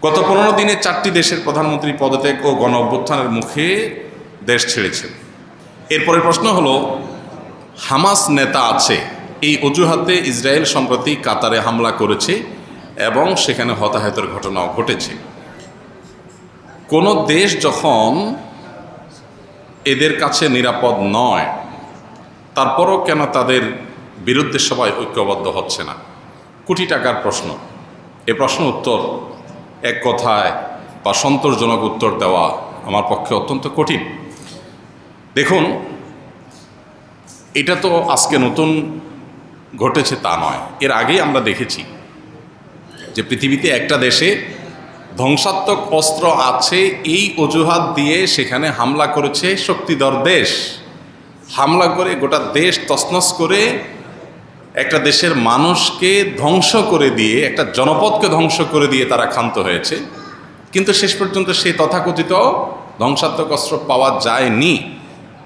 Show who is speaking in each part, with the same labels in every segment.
Speaker 1: গত 15 দিনে 4টি দেশের প্রধানমন্ত্রী পদত্যাগ ও গণ অভ্যুত্থানের মুখে দেশ ছেড়েছেন। এরপরের প্রশ্ন হলো, হামাস নেতা আছে এই অজুহাতে ইসরায়েল সম্প্রতি কাতারে হামলা করেছে এবং সেখানে হতাহতের ঘটনাও ঘটেছে। কোনো দেশ যখন এদের কাছে নিরাপদ নয়, তারপরও কেন তাদের বিরুদ্ধে সবাই ঐক্যবদ্ধ হচ্ছে না? কোটি টাকার প্রশ্ন। এ প্রশ্ন উত্তর এক কথায় বা সন্তোষজনক উত্তর দেওয়া আমার পক্ষে অত্যন্ত কঠিন। দেখুন, এটা তো আজকে নতুন ঘটেছে তা নয়। এর আগেই আমরা দেখেছি যে পৃথিবীতে একটা দেশে ধ্বংসাত্মক অস্ত্র আছে এই অজুহাত দিয়ে সেখানে হামলা করেছে শক্তিধর দেশ। হামলা করে গোটা দেশ তছনছ করে একটা দেশের মানুষকে ধ্বংস করে দিয়ে, একটা জনপদকে ধ্বংস করে দিয়ে তারা ক্ষান্ত হয়েছে। কিন্তু শেষ পর্যন্ত সেই তথাকথিত ধ্বংসাত্মক অস্ত্র পাওয়া যায়নি।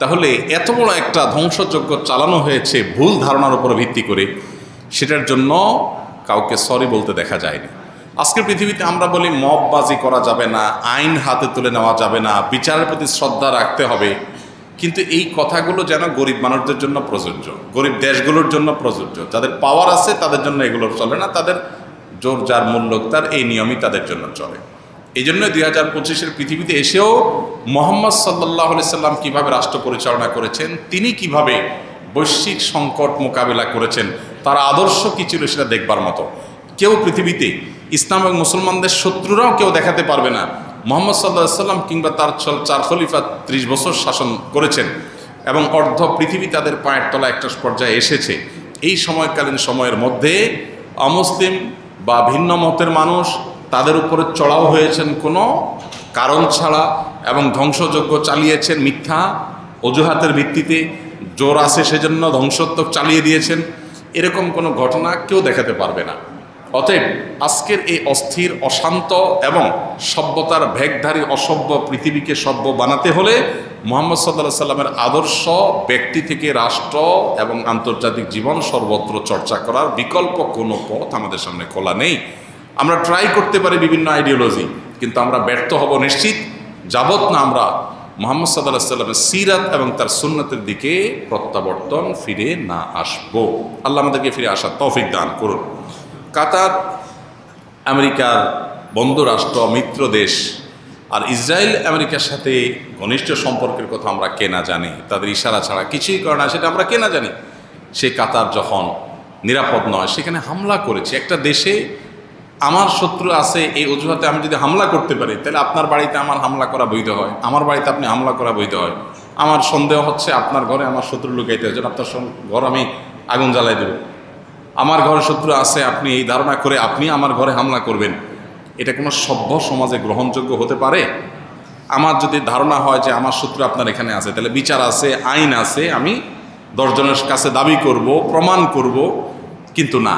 Speaker 1: তাহলে এত বড় একটা ধ্বংসযজ্ঞ চালানো হয়েছে ভুল ধারণার উপর ভিত্তি করে, সেটার জন্য কাউকে সরি বলতে দেখা যায়নি। আজকের পৃথিবীতে আমরা বলি মববাজি করা যাবে না, আইন হাতে তুলে নেওয়া যাবে না, বিচারের প্রতি শ্রদ্ধা রাখতে হবে। কিন্তু এই কথাগুলো যেন গরিব মানুষদের জন্য প্রযোজ্য, গরিব দেশগুলোর জন্য প্রযোজ্য। যাদের পাওয়ার আছে তাদের জন্য এগুলো চলে না, তাদের জোর যার মূল্য তার এই নিয়মই তাদের জন্য চলে। এই জন্য 2025-এর পৃথিবীতে এসেও মুহাম্মদ সাল্লাল্লাহু আলাইহি সাল্লাম কীভাবে রাষ্ট্র পরিচালনা করেছেন, তিনি কিভাবে বৈশ্বিক সংকট মোকাবেলা করেছেন, তার আদর্শ কী ছিল সেটা দেখবার মতো। কেউ পৃথিবীতে ইসলাম এবং মুসলমানদের শত্রুরাও কেউ দেখাতে পারবে না মুহাম্মদ সাল্লাল্লাহু আলাইহি সাল্লাম কিংবা তার 4 খলিফা 30 বছর শাসন করেছেন এবং অর্ধ পৃথিবী তাদের পায়ের তলা একটা পর্যায়ে এসেছে। এই সময়কালীন সময়ের মধ্যে অমুসলিম বা ভিন্ন মতের মানুষ তাদের উপরে চড়াও হয়েছেন কোনো কারণ ছাড়া এবং ধ্বংসযজ্ঞ চালিয়েছেন মিথ্যা অজুহাতের ভিত্তিতে, জোর আছে সেজন্য ধ্বংসত্বক চালিয়ে দিয়েছেন। এরকম কোনো ঘটনা কেউ দেখাতে পারবে না। অতএব আজকের এই অস্থির, অশান্ত এবং সভ্যতার ভেগধারী অসভ্য পৃথিবীকে সভ্য বানাতে হলে মুহাম্মদ সাল্লাল্লাহু আলাইহি সাল্লামের আদর্শ ব্যক্তি থেকে রাষ্ট্র এবং আন্তর্জাতিক জীবন সর্বত্র চর্চা করার বিকল্প কোনো পথ আমাদের সামনে খোলা নেই। আমরা ট্রাই করতে পারি বিভিন্ন আইডিওলজি, কিন্তু আমরা ব্যর্থ হব নিশ্চিত যাবত না আমরা মুহাম্মদ সাল্লাল্লাহু আলাইহি সাল্লামের সিরাত এবং তার সুন্নতের দিকে প্রত্যাবর্তন ফিরে না আসব। আল্লাহ আমাদেরকে ফিরে আসার তৌফিক দান করুন। কাতার আমেরিকার বন্ধু রাষ্ট্র, মিত্র দেশ, আর ইসরায়েল আমেরিকার সাথে ঘনিষ্ঠ সম্পর্কের কথা আমরা কে না জানি, তাদের ইশারা ছাড়া কিছুই করে না সেটা আমরা কে না জানি। সেই কাতার যখন নিরাপদ নয় সেখানে হামলা করেছে একটা দেশে। আমার শত্রু আছে এই অজুহাতে আমি যদি হামলা করতে পারি, তাহলে আপনার বাড়িতে আমার হামলা করা বৈধ হয়, আমার বাড়িতে আপনি হামলা করা বৈধ হয়। আমার সন্দেহ হচ্ছে আপনার ঘরে আমার শত্রু লুকাইতে হয়েছে, আপনার ঘর আমি আগুন জ্বালাই দেব। আমার ঘরে শত্রু আছে আপনি এই ধারণা করে আপনি আমার ঘরে হামলা করবেন, এটা কোনো সভ্য সমাজে গ্রহণযোগ্য হতে পারে? আমার যদি ধারণা হয় যে আমার শত্রু আপনার এখানে আছে, তাহলে বিচার আছে, আইন আছে, আমি 10 জনের কাছে দাবি করব, প্রমাণ করব। কিন্তু না,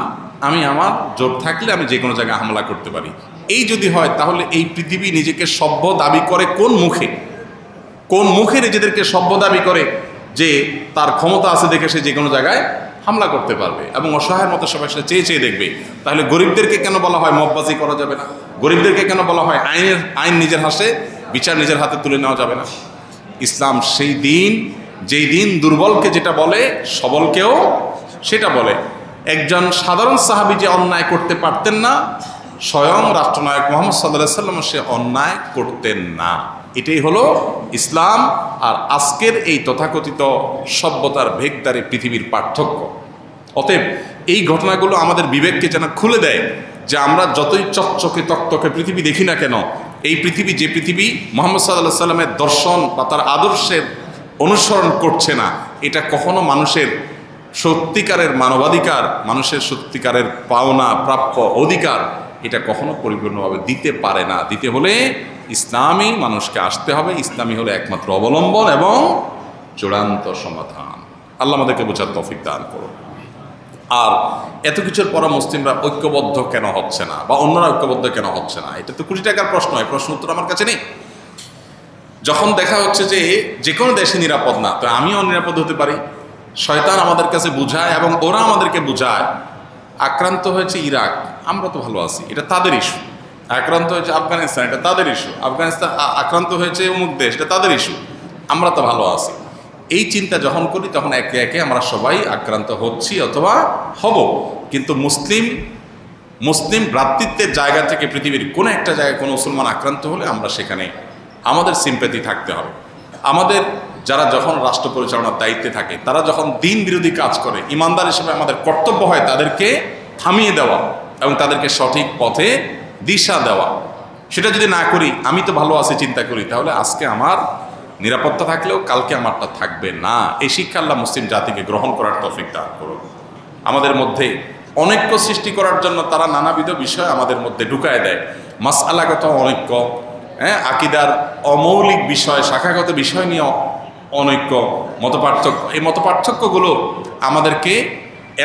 Speaker 1: আমি আমার জোর থাকলে আমি যে কোনো জায়গায় হামলা করতে পারি। এই যদি হয় তাহলে এই পৃথিবী নিজেকে সভ্য দাবি করে কোন মুখে? কোন মুখে নিজেদেরকে সভ্য দাবি করে যে তার ক্ষমতা আছে দেখে সে যে কোনো জায়গায় হামলা করতে পারবে এবং অসহায়ের মতো সবাই সেটা চেয়ে চেয়ে দেখবে? তাহলে গরিবদেরকে কেন বলা হয় মববাজি করা যাবে না? গরিবদেরকে কেন বলা হয় আইন নিজের হাতে, বিচার নিজের হাতে তুলে নেওয়া যাবে না? ইসলাম সেই দিন, যেই দিন দুর্বলকে যেটা বলে সবলকেও সেটা বলে। একজন সাধারণ সাহাবী যে অন্যায় করতে পারতেন না, স্বয়ং রাষ্ট্রনায়ক মুহাম্মদ সাল্লাল্লাহু আলাইহি ওয়াসাল্লাম সে অন্যায় করতেন না। এটাই হলো ইসলাম আর আজকের এই তথাকথিত সভ্যতার ভেগধারী পৃথিবীর পার্থক্য। অতএব এই ঘটনাগুলো আমাদের বিবেককে যেন খুলে দেয় যে আমরা যতই চকচকে তকতকে পৃথিবী দেখি না কেন, এই পৃথিবী যে পৃথিবী মুহাম্মদ সাল্লাল্লাহু আলাইহি ওয়াসাল্লামের দর্শন বা তার আদর্শের অনুসরণ করছে না, এটা কখনো মানুষের সত্যিকারের মানবাধিকার, মানুষের সত্যিকারের পাওনা প্রাপ্য অধিকার, এটা কখনো পরিপূর্ণভাবে দিতে পারে না। দিতে হলে ইসলামই মানুষকে আসতে হবে, ইসলামই হলো একমাত্র অবলম্বন এবং চূড়ান্ত সমাধান। আল্লাহ আমাদেরকে বোঝার তৌফিক দান করুন। আর এত কিছুর পর মুসলিমরা ঐক্যবদ্ধ কেন হচ্ছে না বা অন্যরা ঐক্যবদ্ধ কেন হচ্ছে না, এটা তো কোটি টাকার প্রশ্ন। এই প্রশ্ন উত্তর আমার কাছে নেই। যখন দেখা হচ্ছে যে কোনো দেশে নিরাপদ না, তো আমিও নিরাপদ হতে পারি। শয়তান আমাদের কাছে বুঝায় এবং ওরা আমাদেরকে বুঝায় আক্রান্ত হয়েছে ইরাক, আমরা তো ভালো আছি, এটা তাদের ইস্যু। আক্রান্ত হয়েছে আফগানিস্তান, এটা তাদের ইস্যু। আফগানিস্তান আক্রান্ত হয়েছে অমুক দেশ, এটা তাদের ইস্যু। আমরা তো ভালো আছি, এই চিন্তা যখন করি তখন একে একে আমরা সবাই আক্রান্ত হচ্ছি অথবা হব। কিন্তু মুসলিম ভ্রাতৃত্বের জায়গা থেকে পৃথিবীর কোনো একটা জায়গায় কোনো মুসলমান আক্রান্ত হলে আমরা সেখানে আমাদের সিম্প্যাথি থাকতে হবে। আমাদের যারা যখন রাষ্ট্র পরিচালনার দায়িত্বে থাকে, তারা যখন দিন বিরোধী কাজ করে, ইমানদার হিসেবে আমাদের কর্তব্য হয় তাদেরকে থামিয়ে দেওয়া এবং তাদেরকে সঠিক পথে দিশা দেওয়া। সেটা যদি না করি, আমি তো ভালো আছি চিন্তা করি, তাহলে আজকে আমার নিরাপত্তা থাকলেও কালকে আমারটা থাকবে না। এই শিক্ষা আল্লাহ মুসলিম জাতিকে গ্রহণ করার তৌফিক দান করুন। আমাদের মধ্যে অনৈক্য সৃষ্টি করার জন্য তারা নানাবিধ বিষয় আমাদের মধ্যে ঢুকায় দেয়। মাসআলাগত অনৈক্য, আকিদার অমৌলিক বিষয়, শাখাগত বিষয় নিয়ে অনৈক্য, মতপার্থক্য। এই মতপার্থক্যগুলো আমাদেরকে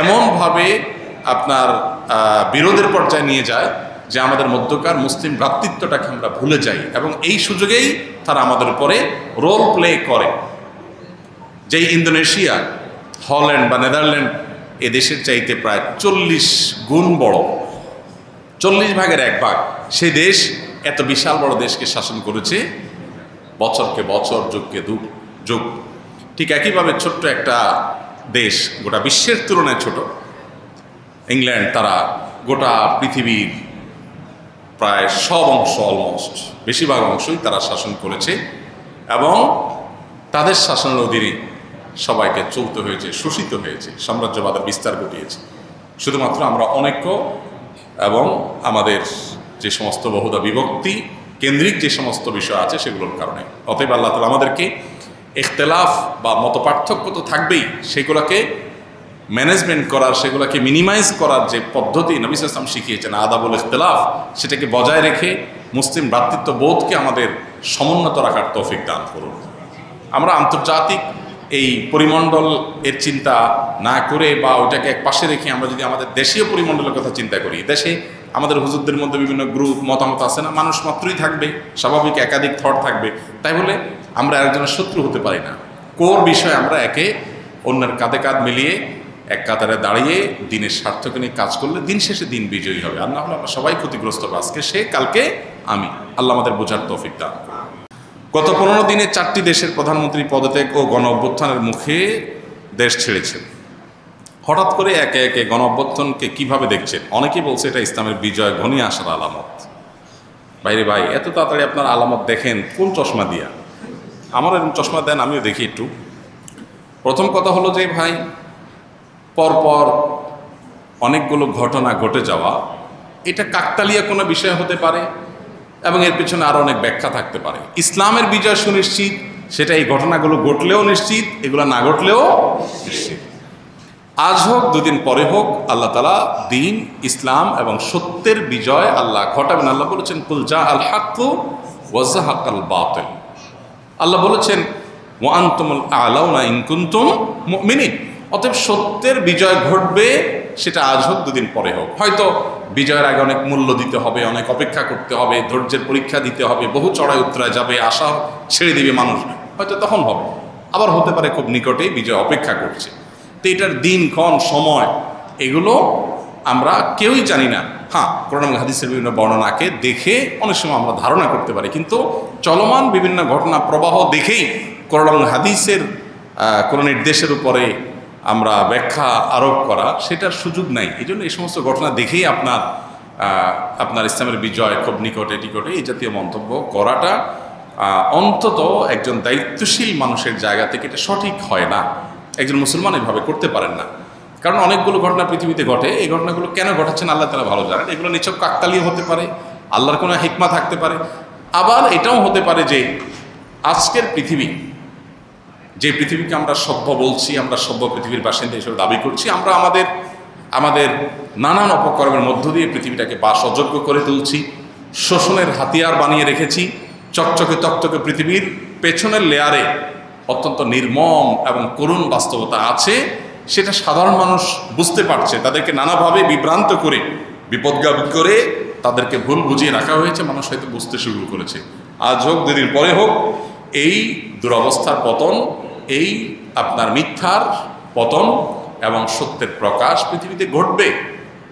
Speaker 1: এমনভাবে আপনার বিরোধের পর্যায়ে নিয়ে যায় যে আমাদের মধ্যকার মুসলিম ভ্রাতৃত্বটাকে আমরা ভুলে যাই, এবং এই সুযোগেই তারা আমাদের উপরে রোল প্লে করে। যেই ইন্দোনেশিয়া, হল্যান্ড বা নেদারল্যান্ড এ দেশের চাইতে প্রায় 40 গুণ বড়, 40 ভাগের 1 ভাগ, সেই দেশ এত বিশাল বড় দেশকে শাসন করেছে বছরকে বছর, যুগকে যুগ। ঠিক একইভাবে ছোট্ট একটা দেশ, গোটা বিশ্বের তুলনায় ছোট, ইংল্যান্ড, তারা গোটা পৃথিবীর প্রায় সব অংশ, অলমোস্ট বেশিরভাগ অংশই তারা শাসন করেছে, এবং তাদের শাসনের অধীনে সবাইকে চলতে হয়েছে, শোষিত হয়েছে, সাম্রাজ্যবাদের বিস্তার ঘটিয়েছে। শুধুমাত্র আমরা অনৈক্য এবং আমাদের যে সমস্ত বহুদা বিভক্তি কেন্দ্রিক যে সমস্ত বিষয় আছে সেগুলোর কারণে। অতএব আল্লাহ তাআলা আমাদেরকে ইখতিলাফ বা মতপার্থক্য তো থাকবেই, সেগুলোকে ম্যানেজমেন্ট করার, সেগুলোকে মিনিমাইজ করার যে পদ্ধতি নবী সাল্লাল্লাহু আলাইহি ওয়াসাল্লাম শিখিয়েছেন, আদাবুল ইখতিলাফ, সেটাকে বজায় রেখে মুসলিম ভ্রাতৃত্ব বোধকে আমাদের সমুন্নত রাখার তৌফিক দান করুন। আমরা আন্তর্জাতিক এই পরিমণ্ডল এর চিন্তা না করে বা ওইটাকে এক পাশে রেখে আমরা যদি আমাদের দেশীয় পরিমণ্ডলের কথা চিন্তা করি, দেশে আমাদের হুজুরদের মধ্যে বিভিন্ন গ্রুপ মতামত আছে না, মানুষ মাত্রই থাকবে, স্বাভাবিক একাধিক থট থাকবে, তাই বলে আমরা একজনের শত্রু হতে পারি না। কোর বিষয়ে আমরা একে অন্যের কাঁধে কাঁধ মিলিয়ে এক কাতারে দাঁড়িয়ে দিনের স্বার্থকে নিয়ে কাজ করলে দিন শেষে দিন বিজয়ী হবে। আর না হলে আমরা সবাই ক্ষতিগ্রস্ত হবে, আজকে সে কালকে আমি। আল্লাহ আমাদের বোঝার তৌফিক দান করুন। গত 15 দিনে 4টি দেশের প্রধানমন্ত্রী পদত্যাগ ও গণ অভ্যুত্থানের মুখে দেশ ছেড়েছেন। হঠাৎ করে একে একে গণ অভ্যুত্থানকে কীভাবে দেখছেন? অনেকেই বলছে এটা ইসলামের বিজয় ঘনিয়ে আসার আলামত। বাইরে ভাই, এত তাড়াতাড়ি আপনার আলামত দেখেন কোন চশমা দিয়া? আমার এরকম চশমা দেন, আমিও দেখি একটু। প্রথম কথা হলো যে ভাই, পরপর অনেকগুলো ঘটনা ঘটে যাওয়া, এটা কাকতালীয় কোনো বিষয় হতে পারে এবং এর পেছনে আরও অনেক ব্যাখ্যা থাকতে পারে। ইসলামের বিজয় সুনিশ্চিত, সেটা এই ঘটনাগুলো ঘটলেও নিশ্চিত, এগুলো না ঘটলেও নিশ্চিত। আজ হোক, দুদিন পরে হোক, আল্লাহ তাআলা দিন, ইসলাম এবং সত্যের বিজয় আল্লাহ ঘটাবেন। আল্লাহ বলেছেন, কুল জা আল হাক্কু ওয়া যাহাকাল বাতিল। আল্লাহ বলেছেন, ওয়া আনতুমুল আ'লাউনা ইন কুনতুম মুমিনিন। অতএব সত্যের বিজয় ঘটবে, সেটা আজ হোক, দুদিন পরে হোক। হয়তো বিজয়ের আগে অনেক মূল্য দিতে হবে, অনেক অপেক্ষা করতে হবে, ধৈর্যের পরীক্ষা দিতে হবে, বহু চড়াই উতরায় যাবে, আশা ছেড়ে দিবে মানুষ, হয়তো তখন হবে। আবার হতে পারে খুব নিকটেই বিজয় অপেক্ষা করছে। তো এটার দিনক্ষণ, সময়, এগুলো আমরা কেউই জানি না। হ্যাঁ, কোরআন এবং হাদিসের বিভিন্ন বর্ণনাকে দেখে অনেক সময় আমরা ধারণা করতে পারি, কিন্তু চলমান বিভিন্ন ঘটনা প্রবাহ দেখেই কোরআন এবং হাদিসের কোনো নির্দেশের উপরে আমরা ব্যাখ্যা আরোপ করা, সেটার সুযোগ নাই। এই জন্য এই সমস্ত ঘটনা দেখেই আপনার ইসলামের বিজয় খুব নিকটে টিকটে এই জাতীয় মন্তব্য করাটা অন্তত একজন দায়িত্বশীল মানুষের জায়গা থেকে এটা সঠিক হয় না। একজন মুসলমান এভাবে করতে পারেন না, কারণ অনেকগুলো ঘটনা পৃথিবীতে ঘটে। এই ঘটনাগুলো কেন ঘটাচ্ছেন আল্লাহ তাআলা ভালো জানেন। এগুলো নিছক কাকতালীয় হতে পারে, আল্লাহর কোনো হিকমা থাকতে পারে। আবার এটাও হতে পারে যে আজকের পৃথিবী, যে পৃথিবীকে আমরা সভ্য বলছি, আমরা সভ্য পৃথিবীর বাসিন্দা হিসেবে দাবি করছি, আমরা আমাদের নানান অপকর্মের মধ্য দিয়ে পৃথিবীটাকে বাস অযোগ্য করে তুলছি, শোষণের হাতিয়ার বানিয়ে রেখেছি। চকচকে তকতকে পৃথিবীর পেছনের লেয়ারে অত্যন্ত নির্মম এবং করুণ বাস্তবতা আছে, সেটা সাধারণ মানুষ বুঝতে পারছে। তাদেরকে নানাভাবে বিভ্রান্ত করে, বিপদগামী করে তাদেরকে ভুল বুঝিয়ে রাখা হয়েছে, মানুষ হয়তো বুঝতে শুরু করেছে। আজ হোক, দুদিন পরে হোক, এই দুরবস্থার পতন, এই আপনার মিথ্যার পতন এবং সত্যের প্রকাশ পৃথিবীতে ঘটবে।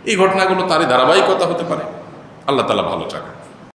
Speaker 1: এই ঘটনাগুলো তারই ধারাবাহিকতা হতে পারে। আল্লাহ তাআলা ভালো চান।